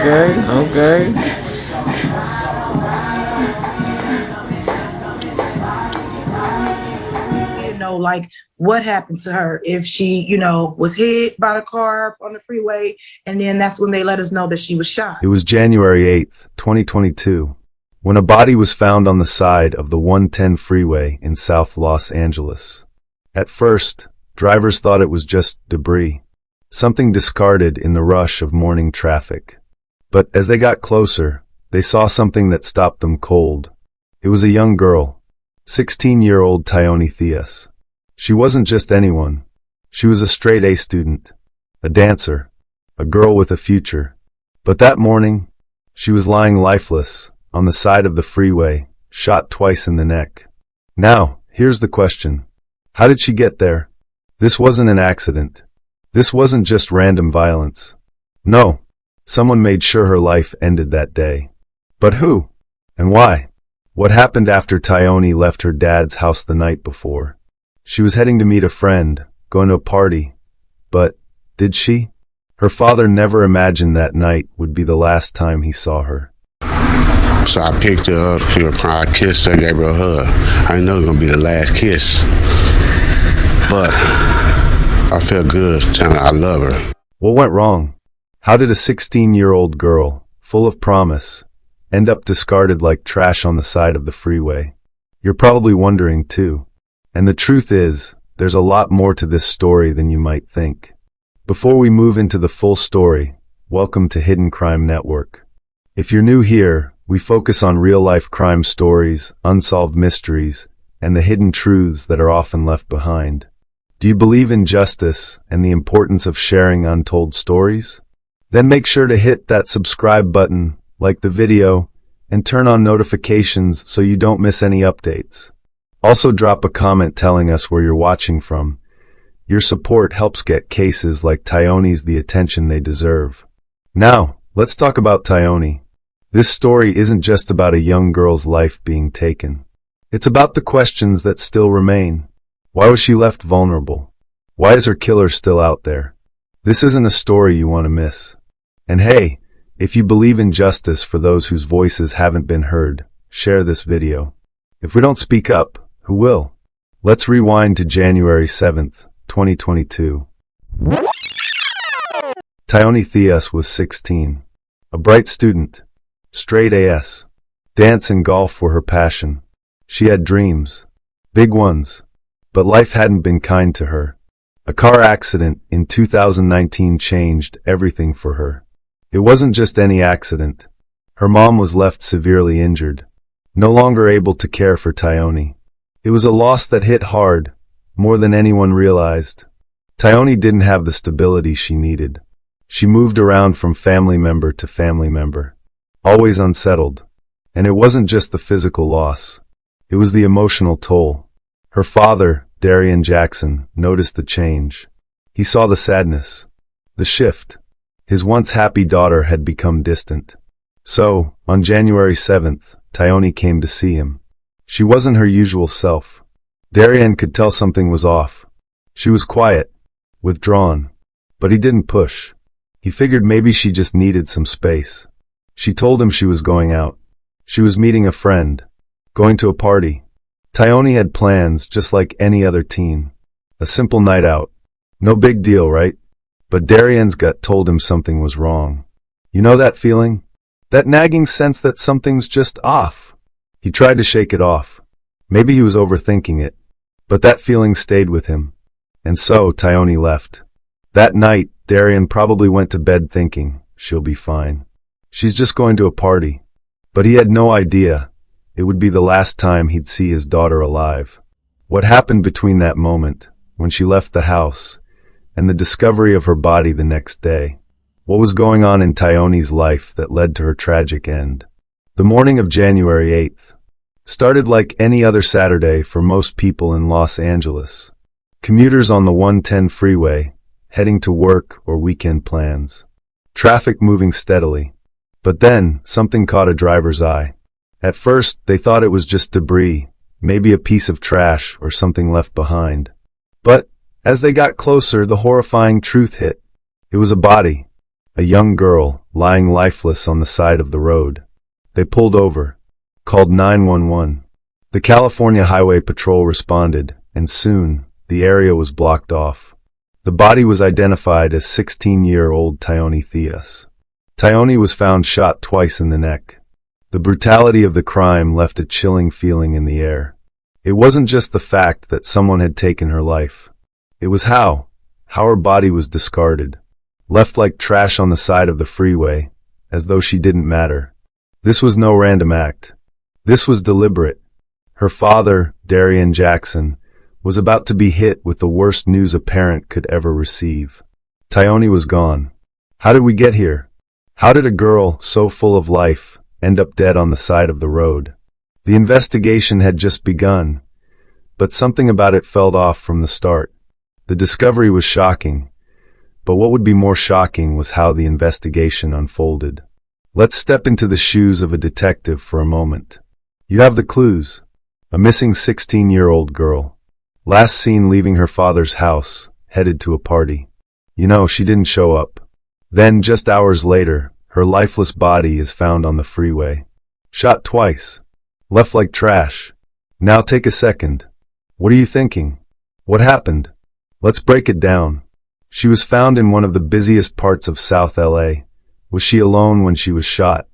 Okay. Like what happened to her if she, was hit by the car on the freeway, and then that's when they let us know that she was shot. It was January 8th, 2022, when a body was found on the side of the 110 freeway in South Los Angeles. At first, drivers thought it was just debris, something discarded in the rush of morning traffic. But as they got closer, they saw something that stopped them cold. It was a young girl, 16-year-old Tioni Theus. She wasn't just anyone. She was a straight-A student, a dancer, a girl with a future. But that morning, she was lying lifeless on the side of the freeway, shot twice in the neck. Now, here's the question. How did she get there? This wasn't an accident. This wasn't just random violence. No, someone made sure her life ended that day. But who? And why? What happened after Tioni left her dad's house the night before? She was heading to meet a friend, going to a party. But, did she? Her father never imagined that night would be the last time he saw her. So I picked her up, I kissed her, gave her a hug. I didn't know it was going to be the last kiss. But I felt good telling her I love her. What went wrong? How did a 16-year-old girl, full of promise, end up discarded like trash on the side of the freeway? You're probably wondering too. And the truth is, there's a lot more to this story than you might think. Before we move into the full story, welcome to Hidden Crime Network. If you're new here, we focus on real-life crime stories, unsolved mysteries, and the hidden truths that are often left behind. Do you believe in justice and the importance of sharing untold stories? Then make sure to hit that subscribe button, like the video, and turn on notifications so you don't miss any updates. Also drop a comment telling us where you're watching from. Your support helps get cases like Tioni's the attention they deserve. Now, let's talk about Tioni. This story isn't just about a young girl's life being taken. It's about the questions that still remain. Why was she left vulnerable? Why is her killer still out there? This isn't a story you want to miss. And hey, if you believe in justice for those whose voices haven't been heard, share this video. If we don't speak up, who will? Let's rewind to January 7th, 2022. Tioni Theus was 16. A bright student. Straight A's. Dance and golf were her passion. She had dreams. Big ones. But life hadn't been kind to her. A car accident in 2019 changed everything for her. It wasn't just any accident. Her mom was left severely injured, no longer able to care for Tioni. It was a loss that hit hard, more than anyone realized. Tioni didn't have the stability she needed. She moved around from family member to family member, always unsettled. And it wasn't just the physical loss. It was the emotional toll. Her father, Darian Jackson, noticed the change. He saw the sadness, the shift. His once happy daughter had become distant. So, on January 7th, Tioni came to see him. She wasn't her usual self. Darian could tell something was off. She was quiet, withdrawn, but he didn't push. He figured maybe she just needed some space. She told him she was going out. She was meeting a friend, going to a party. Tioni had plans just like any other teen. A simple night out. No big deal, right? But Darian's gut told him something was wrong. You know that feeling? That nagging sense that something's just off. He tried to shake it off. Maybe he was overthinking it. But that feeling stayed with him. And so Tioni left. That night, Darian probably went to bed thinking, she'll be fine. She's just going to a party. But he had no idea it would be the last time he'd see his daughter alive. What happened between that moment, when she left the house, and the discovery of her body the next day? What was going on in Tioni's life that led to her tragic end? The morning of January 8th started like any other Saturday for most people in Los Angeles. Commuters on the 110 freeway, heading to work or weekend plans. Traffic moving steadily. But then, something caught a driver's eye. At first, they thought it was just debris, maybe a piece of trash or something left behind. But, as they got closer, the horrifying truth hit. It was a body. a young girl lying lifeless on the side of the road. They pulled over, called 911. The California Highway Patrol responded, and soon, the area was blocked off. The body was identified as 16-year-old Tioni Theus. Tioni was found shot twice in the neck. The brutality of the crime left a chilling feeling in the air. It wasn't just the fact that someone had taken her life. It was how her body was discarded, left like trash on the side of the freeway, as though she didn't matter. This was no random act. This was deliberate. Her father, Darian Jackson, was about to be hit with the worst news a parent could ever receive. Tioni was gone. How did we get here? How did a girl so full of life end up dead on the side of the road? The investigation had just begun, but something about it felt off from the start. The discovery was shocking, but what would be more shocking was how the investigation unfolded. Let's step into the shoes of a detective for a moment. You have the clues. A missing 16-year-old girl. Last seen leaving her father's house, headed to a party. She didn't show up. Then, just hours later, her lifeless body is found on the freeway. Shot twice. Left like trash. Now take a second. What are you thinking? What happened? Let's break it down. She was found in one of the busiest parts of South LA. Was she alone when she was shot?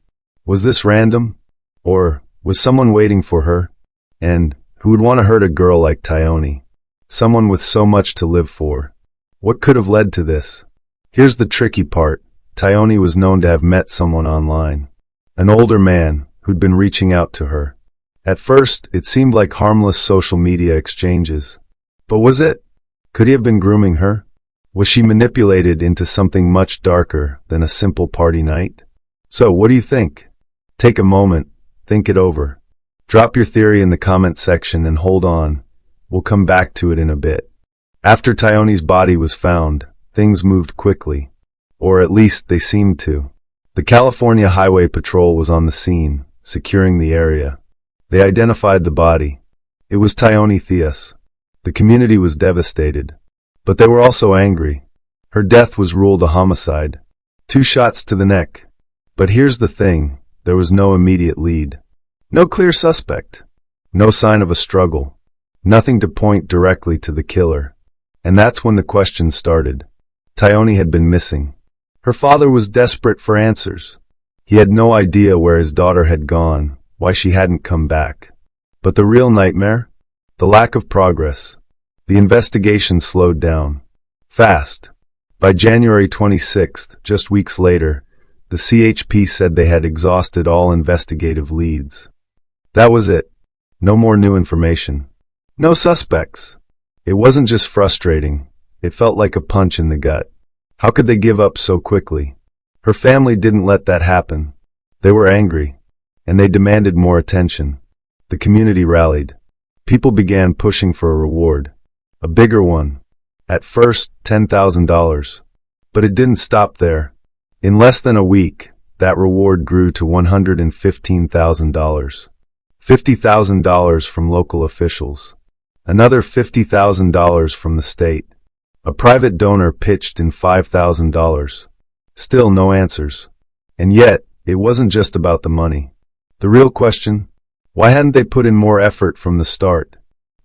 Was this random? Or was someone waiting for her? And who would want to hurt a girl like Tioni? Someone with so much to live for. What could have led to this? Here's the tricky part. Tioni was known to have met someone online. An older man who'd been reaching out to her. At first, it seemed like harmless social media exchanges. But was it? Could he have been grooming her? Was she manipulated into something much darker than a simple party night? So, what do you think? Take a moment, think it over. Drop your theory in the comment section and hold on. We'll come back to it in a bit. After Tioni's body was found, things moved quickly. Or at least they seemed to. The California Highway Patrol was on the scene, securing the area. They identified the body. It was Tioni Theus. The community was devastated. But they were also angry. Her death was ruled a homicide. 2 shots to the neck. But here's the thing, there was no immediate lead. No clear suspect. No sign of a struggle. Nothing to point directly to the killer. And that's when the questions started. Tioni had been missing. Her father was desperate for answers. He had no idea where his daughter had gone, why she hadn't come back. But the real nightmare? The lack of progress. The investigation slowed down. Fast. By January 26th, just weeks later, the CHP said they had exhausted all investigative leads. That was it. No more new information. No suspects. It wasn't just frustrating. It felt like a punch in the gut. How could they give up so quickly? Her family didn't let that happen. They were angry, and they demanded more attention. The community rallied. People began pushing for a reward. A bigger one. At first, $10,000. But it didn't stop there. In less than a week, that reward grew to $115,000. $50,000 from local officials. Another $50,000 from the state. A private donor pitched in $5,000. Still no answers. And yet, it wasn't just about the money. The real question? Why hadn't they put in more effort from the start?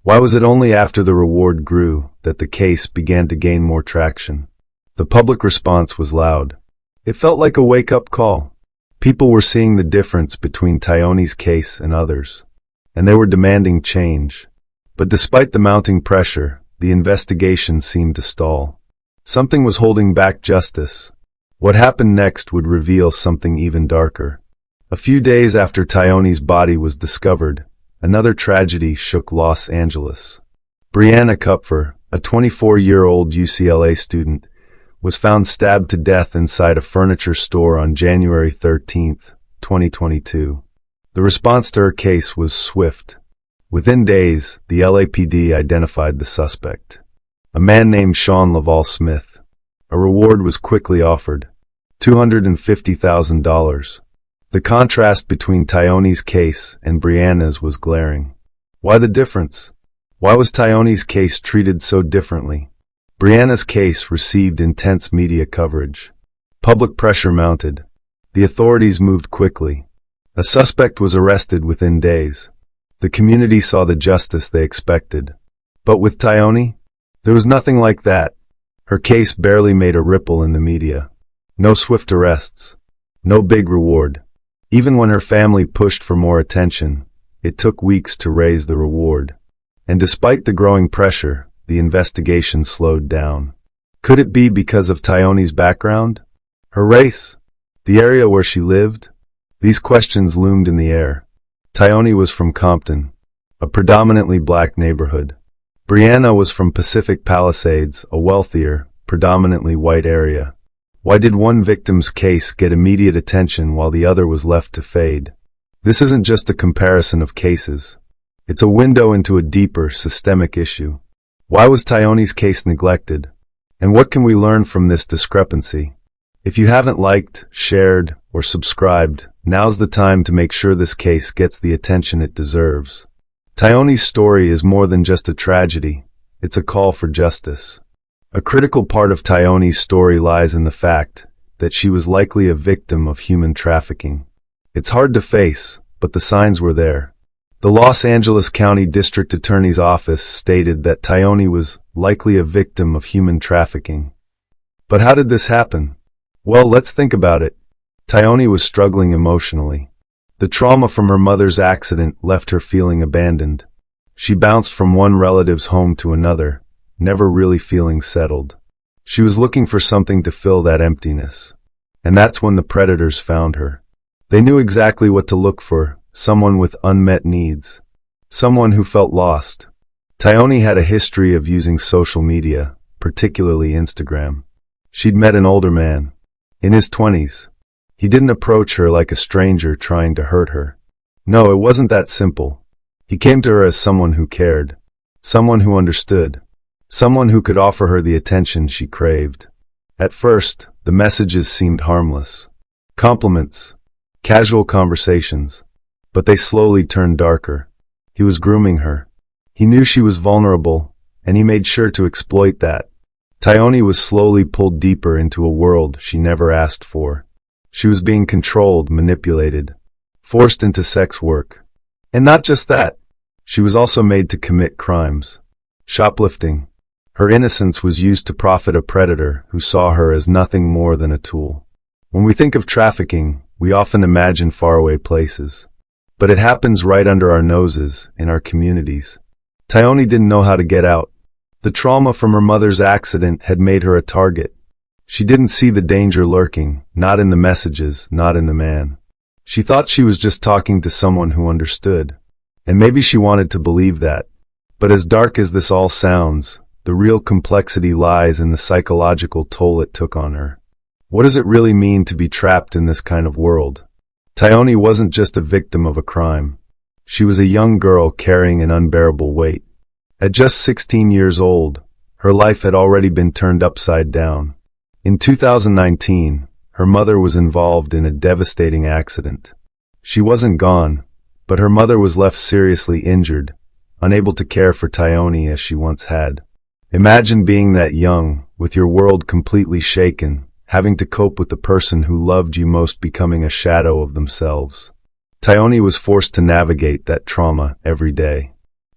Why was it only after the reward grew that the case began to gain more traction? The public response was loud. It felt like a wake-up call. People were seeing the difference between Tioni's case and others, and they were demanding change. But despite the mounting pressure, the investigation seemed to stall. Something was holding back justice. What happened next would reveal something even darker. A few days after Tioni's body was discovered, another tragedy shook Los Angeles. Brianna Kupfer, a 24-year-old UCLA student, was found stabbed to death inside a furniture store on January 13, 2022. The response to her case was swift. Within days, the LAPD identified the suspect. A man named Sean Laval Smith. A reward was quickly offered. $250,000. The contrast between Tioni's case and Brianna's was glaring. Why the difference? Why was Tioni's case treated so differently? Brianna's case received intense media coverage. Public pressure mounted. The authorities moved quickly. A suspect was arrested within days. The community saw the justice they expected. But with Tioni, there was nothing like that. Her case barely made a ripple in the media. No swift arrests. No big reward. Even when her family pushed for more attention, it took weeks to raise the reward. And despite the growing pressure, the investigation slowed down. Could it be because of Tioni's background? Her race? The area where she lived? These questions loomed in the air. Tioni was from Compton, a predominantly black neighborhood. Brianna was from Pacific Palisades, a wealthier, predominantly white area. Why did one victim's case get immediate attention while the other was left to fade? This isn't just a comparison of cases. It's a window into a deeper, systemic issue. Why was Tioni's case neglected? And what can we learn from this discrepancy? If you haven't liked, shared, or subscribed, now's the time to make sure this case gets the attention it deserves. Tioni's story is more than just a tragedy. It's a call for justice. A critical part of Tioni's story lies in the fact that she was likely a victim of human trafficking. It's hard to face, but the signs were there. The Los Angeles County District Attorney's Office stated that Tioni was likely a victim of human trafficking. But how did this happen? Well, let's think about it. Tioni was struggling emotionally. The trauma from her mother's accident left her feeling abandoned. She bounced from one relative's home to another, never really feeling settled. She was looking for something to fill that emptiness. And that's when the predators found her. They knew exactly what to look for, someone with unmet needs. Someone who felt lost. Tioni had a history of using social media, particularly Instagram. She'd met an older man, in his 20s. He didn't approach her like a stranger trying to hurt her. No, it wasn't that simple. He came to her as someone who cared. Someone who understood. Someone who could offer her the attention she craved. At first, the messages seemed harmless. Compliments. Casual conversations. But they slowly turned darker. He was grooming her. He knew she was vulnerable, and he made sure to exploit that. Tioni was slowly pulled deeper into a world she never asked for. She was being controlled, manipulated, forced into sex work. And not just that. She was also made to commit crimes. Shoplifting. Her innocence was used to profit a predator who saw her as nothing more than a tool. When we think of trafficking, we often imagine faraway places. But it happens right under our noses, in our communities. Tioni didn't know how to get out. The trauma from her mother's accident had made her a target. She didn't see the danger lurking, not in the messages, not in the man. She thought she was just talking to someone who understood. And maybe she wanted to believe that. But as dark as this all sounds, the real complexity lies in the psychological toll it took on her. What does it really mean to be trapped in this kind of world? Tioni wasn't just a victim of a crime. She was a young girl carrying an unbearable weight. At just 16 years old, her life had already been turned upside down. In 2019, her mother was involved in a devastating accident. She wasn't gone, but her mother was left seriously injured, unable to care for Tioni as she once had. Imagine being that young, with your world completely shaken, having to cope with the person who loved you most becoming a shadow of themselves. Tioni was forced to navigate that trauma every day.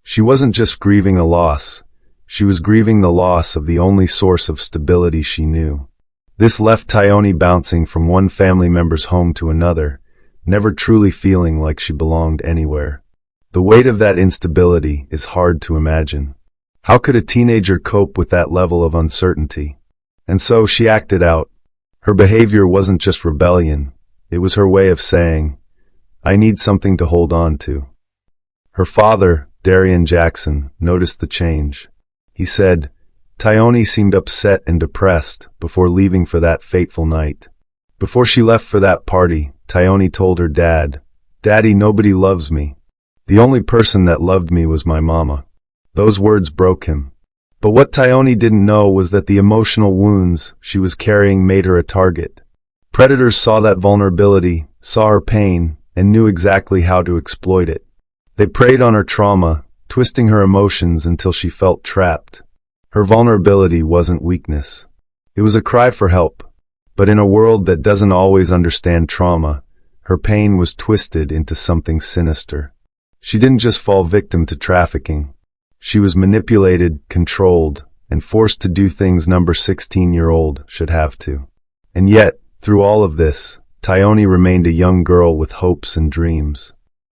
She wasn't just grieving a loss, she was grieving the loss of the only source of stability she knew. This left Tioni bouncing from one family member's home to another, never truly feeling like she belonged anywhere. The weight of that instability is hard to imagine. How could a teenager cope with that level of uncertainty? And so she acted out. Her behavior wasn't just rebellion, it was her way of saying, I need something to hold on to. Her father, Darian Jackson, noticed the change. He said, Tioni seemed upset and depressed before leaving for that fateful night. Before she left for that party, Tioni told her dad, Daddy, nobody loves me. The only person that loved me was my mama. Those words broke him. But what Tioni didn't know was that the emotional wounds she was carrying made her a target. Predators saw that vulnerability, saw her pain, and knew exactly how to exploit it. They preyed on her trauma, twisting her emotions until she felt trapped. Her vulnerability wasn't weakness. It was a cry for help. But in a world that doesn't always understand trauma, her pain was twisted into something sinister. She didn't just fall victim to trafficking. She was manipulated, controlled, and forced to do things number 16-year-old should have to. And yet, through all of this, Tioni remained a young girl with hopes and dreams.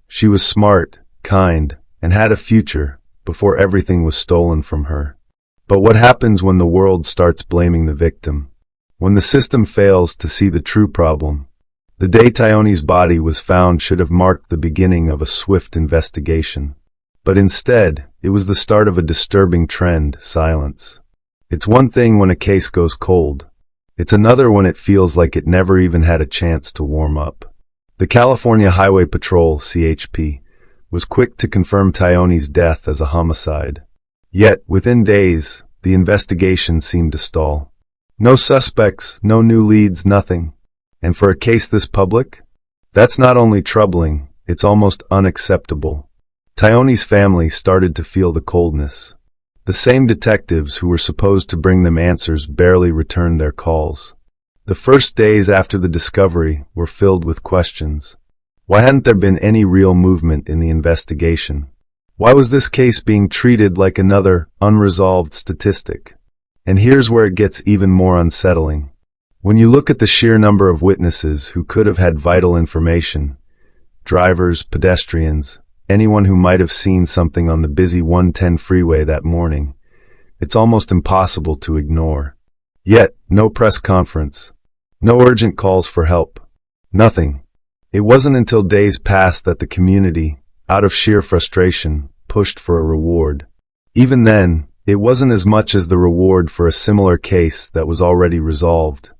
She was smart, kind, and had a future before everything was stolen from her. But what happens when the world starts blaming the victim? When the system fails to see the true problem? The day Tioni's body was found should have marked the beginning of a swift investigation. But instead, it was the start of a disturbing trend: silence. It's one thing when a case goes cold. It's another when it feels like it never even had a chance to warm up. The California Highway Patrol, CHP, was quick to confirm Tioni's death as a homicide. Yet, within days, the investigation seemed to stall. No suspects, no new leads, nothing. And for a case this public? That's not only troubling, it's almost unacceptable. Tioni's family started to feel the coldness. The same detectives who were supposed to bring them answers barely returned their calls. The first days after the discovery were filled with questions. Why hadn't there been any real movement in the investigation? Why was this case being treated like another unresolved statistic? And here's where it gets even more unsettling. When you look at the sheer number of witnesses who could have had vital information, drivers, pedestrians, anyone who might have seen something on the busy 110 freeway that morning, it's almost impossible to ignore. Yet, no press conference, no urgent calls for help, nothing. It wasn't until days passed that the community, out of sheer frustration, pushed for a reward. Even then, it wasn't as much as the reward for a similar case that was already resolved.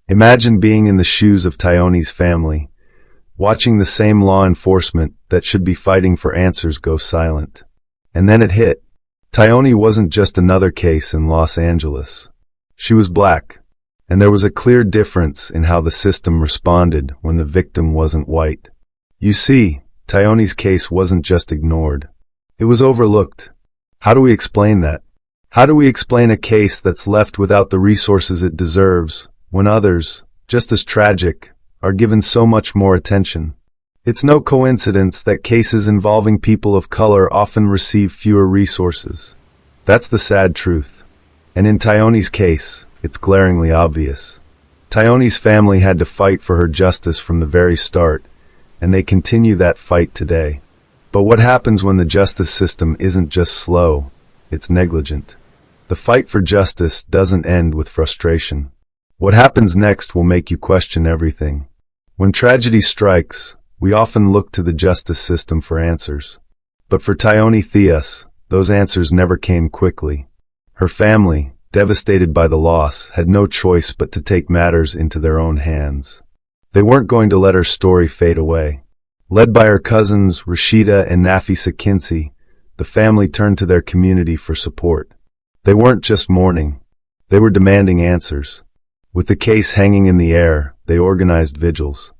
Imagine being in the shoes of Tioni's family, watching the same law enforcement that should be fighting for answers go silent. And then it hit. Tioni wasn't just another case in Los Angeles. She was black, and there was a clear difference in how the system responded when the victim wasn't white. You see, Tioni's case wasn't just ignored. It was overlooked. How do we explain that? How do we explain a case that's left without the resources it deserves, when others, just as tragic, are given so much more attention? It's no coincidence that cases involving people of color often receive fewer resources. That's the sad truth. And in Tioni's case, it's glaringly obvious. Tioni's family had to fight for her justice from the very start, and they continue that fight today. But what happens when the justice system isn't just slow, it's negligent? The fight for justice doesn't end with frustration. What happens next will make you question everything. When tragedy strikes, we often look to the justice system for answers. But for Tioni Theus, those answers never came quickly. Her family, devastated by the loss, had no choice but to take matters into their own hands. They weren't going to let her story fade away. Led by her cousins, Rashida and Nafisa Kinsey, the family turned to their community for support. They weren't just mourning. They were demanding answers. With the case hanging in the air, they organized vigils.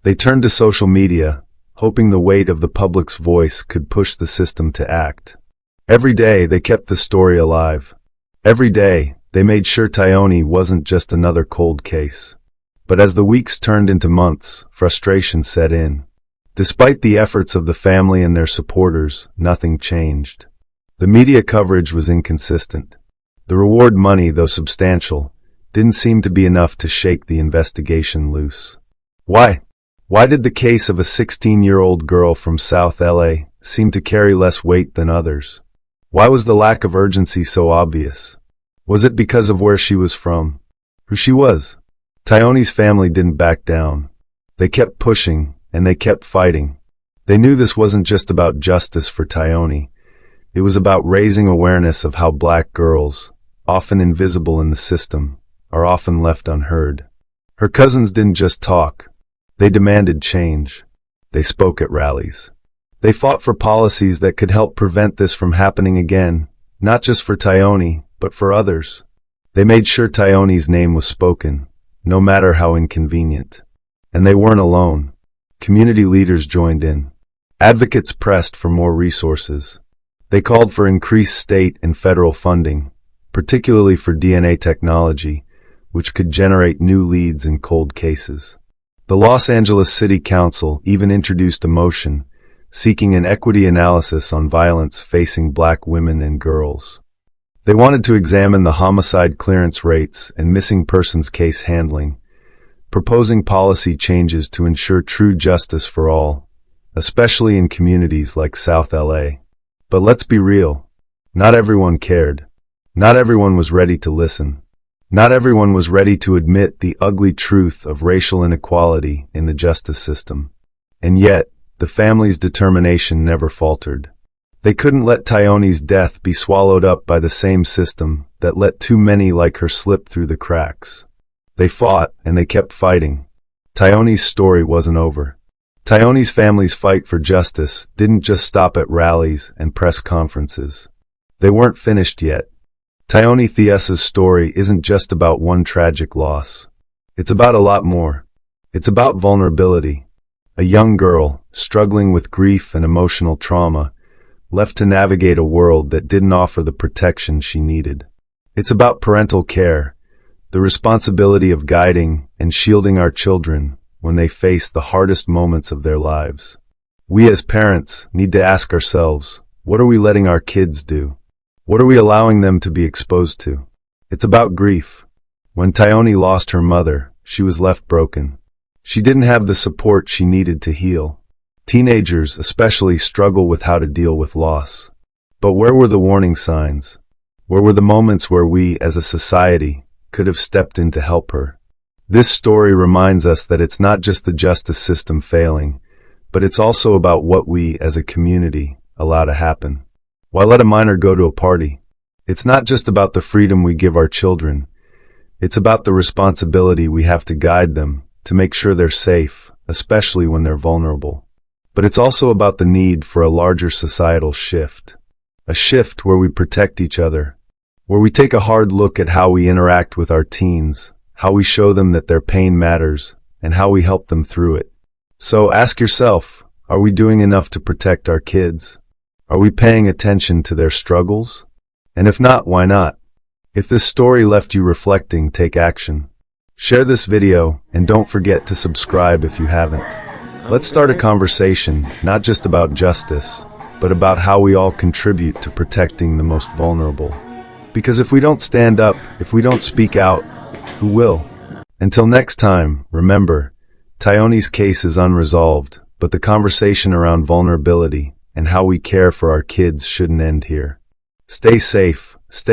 They turned to social media, hoping the weight of the public's voice could push the system to act. Every day, they kept the story alive. Every day, they made sure Tioni wasn't just another cold case. But as the weeks turned into months, frustration set in. Despite the efforts of the family and their supporters, nothing changed. The media coverage was inconsistent. The reward money, though substantial, didn't seem to be enough to shake the investigation loose. Why? Why did the case of a 16-year-old girl from South LA seem to carry less weight than others? Why was the lack of urgency so obvious? Was it because of where she was from? Who she was? Tioni's family didn't back down. They kept pushing, and they kept fighting. They knew this wasn't just about justice for Tioni. It was about raising awareness of how black girls, often invisible in the system, are often left unheard. Her cousins didn't just talk. They demanded change. They spoke at rallies. They fought for policies that could help prevent this from happening again, not just for Tioni, but for others. They made sure Tioni's name was spoken, no matter how inconvenient. And they weren't alone. Community leaders joined in. Advocates pressed for more resources. They called for increased state and federal funding, particularly for DNA technology, which could generate new leads in cold cases. The Los Angeles City Council even introduced a motion seeking an equity analysis on violence facing Black women and girls. They wanted to examine the homicide clearance rates and missing persons case handling, proposing policy changes to ensure true justice for all, especially in communities like South LA. But let's be real. Not everyone cared. Not everyone was ready to listen. Not everyone was ready to admit the ugly truth of racial inequality in the justice system. And yet, the family's determination never faltered. They couldn't let Tioni's death be swallowed up by the same system that let too many like her slip through the cracks. They fought, and they kept fighting. Tioni's story wasn't over. Tioni's family's fight for justice didn't just stop at rallies and press conferences. They weren't finished yet. Tioni Theus's story isn't just about one tragic loss. It's about a lot more. It's about vulnerability. A young girl, struggling with grief and emotional trauma, left to navigate a world that didn't offer the protection she needed. It's about parental care, the responsibility of guiding and shielding our children when they face the hardest moments of their lives. We as parents need to ask ourselves, what are we letting our kids do? What are we allowing them to be exposed to? It's about grief. When Tioni lost her mother, she was left broken. She didn't have the support she needed to heal. Teenagers especially struggle with how to deal with loss. But where were the warning signs? Where were the moments where we, as a society, could have stepped in to help her? This story reminds us that it's not just the justice system failing, but it's also about what we, as a community, allow to happen. Why let a minor go to a party? It's not just about the freedom we give our children. It's about the responsibility we have to guide them, to make sure they're safe, especially when they're vulnerable. But it's also about the need for a larger societal shift. A shift where we protect each other, where we take a hard look at how we interact with our teens, how we show them that their pain matters, and how we help them through it. So ask yourself, are we doing enough to protect our kids? Are we paying attention to their struggles? And if not, why not? If this story left you reflecting, take action. Share this video, and don't forget to subscribe if you haven't. Let's start a conversation, not just about justice, but about how we all contribute to protecting the most vulnerable. Because if we don't stand up, if we don't speak out, who will? Until next time, remember, Tioni's case is unresolved, but the conversation around vulnerability and how we care for our kids shouldn't end here. Stay safe, stay